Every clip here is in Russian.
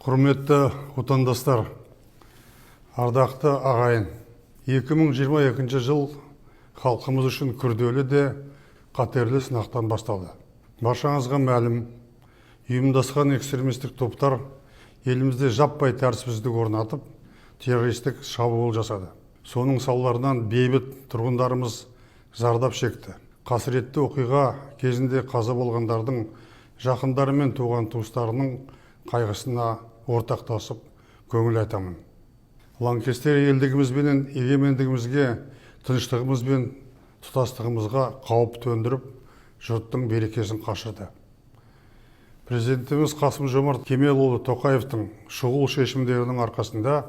Құрметті отандастар, ардақты ағайын, 2022 жыл халқымыз үшін күрделі де қатерлі сынақтан басталды. Баршаңызға мәлім, ұйымдасқан экстремистік топтар елімізде жаппай тәртіпсіздік орнатып, террористік шабуыл жасады. Соның салдарынан бейбіт тұрғындарымыз зардап шекті. Қасіретті оқиға кезінде қаза болғандардың жақындары мен туған туыстарының қайғысына ортақтасып көңіл айтамын. Лаңкестер елдігіміз бен егемендігімізге, тыныштығымыз бен тұтастығымызға қауіп төндіріп, жұрттың берекесін қашырды. Президентіміз Қасым-Жомарт Кемелұлы Тоқаевтың шұғыл шешімдерінің арқасында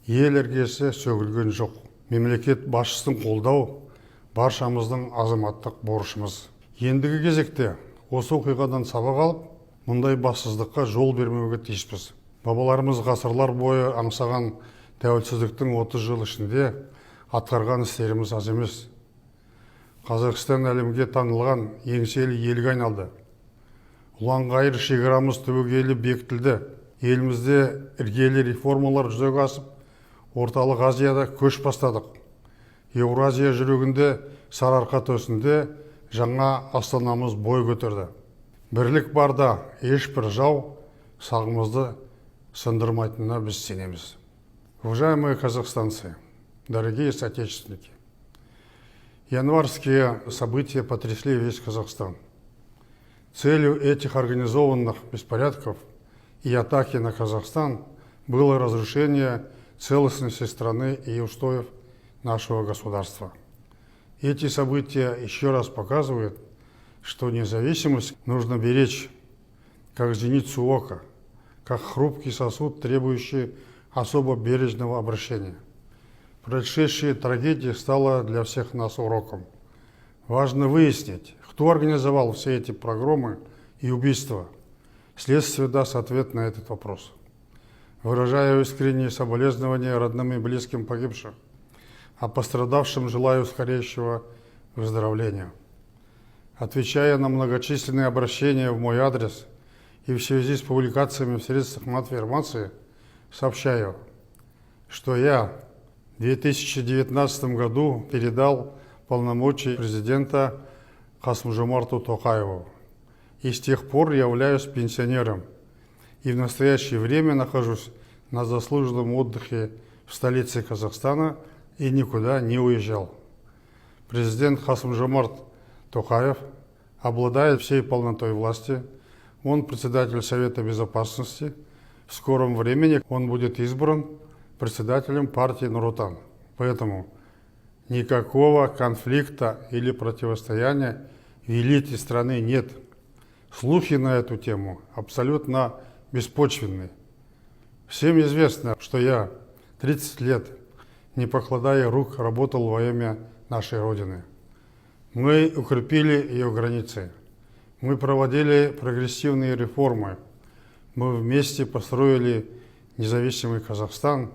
ел іргесі сөгілген жоқ. Мемлекет басшысын қолдау баршамыздың азаматтық борышымыз. Ендігі кезекте осы оқиғадан сабақ алып, мұндай бассыздыққа жол бермеуге тиіспіз. Бабаларымыз ғасырлар бойы аңсаған тәуелсіздіктің 30 жыл ішінде атқарған істеріміз аз емес. Қазақстан әлемге танылған еңселі елге айналды. Ұлан-ғайыр шекарамыз түбегейлі бекітілді. Елімізде іргелі реформалар жүзеге асып, Орталық Азияда көш бастадық. Еуразия жүрегінде сарыарқа төсінде жаңа астанамыз бой көтерді. Бірлік барда ешбір жау сағымызды сындырмайтынына біз сенеміз. Уважаемые казахстанцы, дорогие соотечественники, январские события потрясли весь Казахстан. Целью этих организованных беспорядков и атаки на Казахстан было разрушение целостности страны и устоев нашего государства. Эти события еще раз показывают, что независимость нужно беречь, как зеницу ока, как хрупкий сосуд, требующий особо бережного обращения. Происшедшая трагедия стала для всех нас уроком. Важно выяснить, кто организовал все эти погромы и убийства. Следствие даст ответ на этот вопрос. Выражаю искренние соболезнования родным и близким погибших, а пострадавшим желаю скорейшего выздоровления. Отвечая на многочисленные обращения в мой адрес и в связи с публикациями в средствах массовой информации, сообщаю, что я в 2019 году передал полномочия президента Қасым-Жомарту Тоқаеву. И с тех пор являюсь пенсионером и в настоящее время нахожусь на заслуженном отдыхе в столице Казахстана и никуда не уезжал. Президент Қасым-Жомарт Тоқаев обладает всей полнотой власти. Он председатель Совета Безопасности. В скором времени он будет избран председателем партии Нур-Отан. Поэтому никакого конфликта или противостояния в элите страны нет. Слухи на эту тему абсолютно беспочвенны. Всем известно, что я 30 лет, не покладая рук, работал во имя нашей Родины. Мы укрепили ее границы. Мы проводили прогрессивные реформы. Мы вместе построили независимый Казахстан,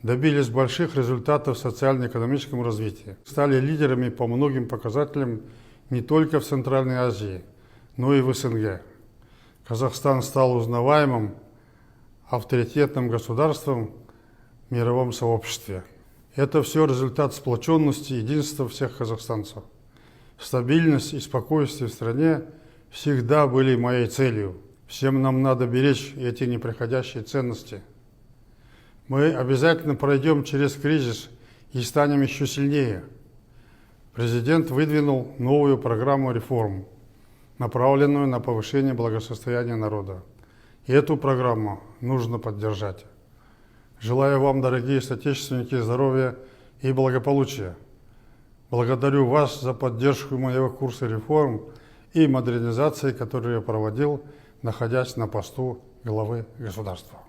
добились больших результатов в социально-экономическом развитии. Стали лидерами по многим показателям не только в Центральной Азии, но и в СНГ. Казахстан стал узнаваемым, авторитетным государством в мировом сообществе. Это все результат сплоченности и единства всех казахстанцев. Стабильность и спокойствие в стране всегда были моей целью. Всем нам надо беречь эти неприходящие ценности. Мы обязательно пройдем через кризис и станем еще сильнее. Президент выдвинул новую программу реформ, направленную на повышение благосостояния народа. И эту программу нужно поддержать. Желаю вам, дорогие соотечественники, здоровья и благополучия. Благодарю вас за поддержку моего курса реформ и модернизации, который я проводил, находясь на посту главы государства.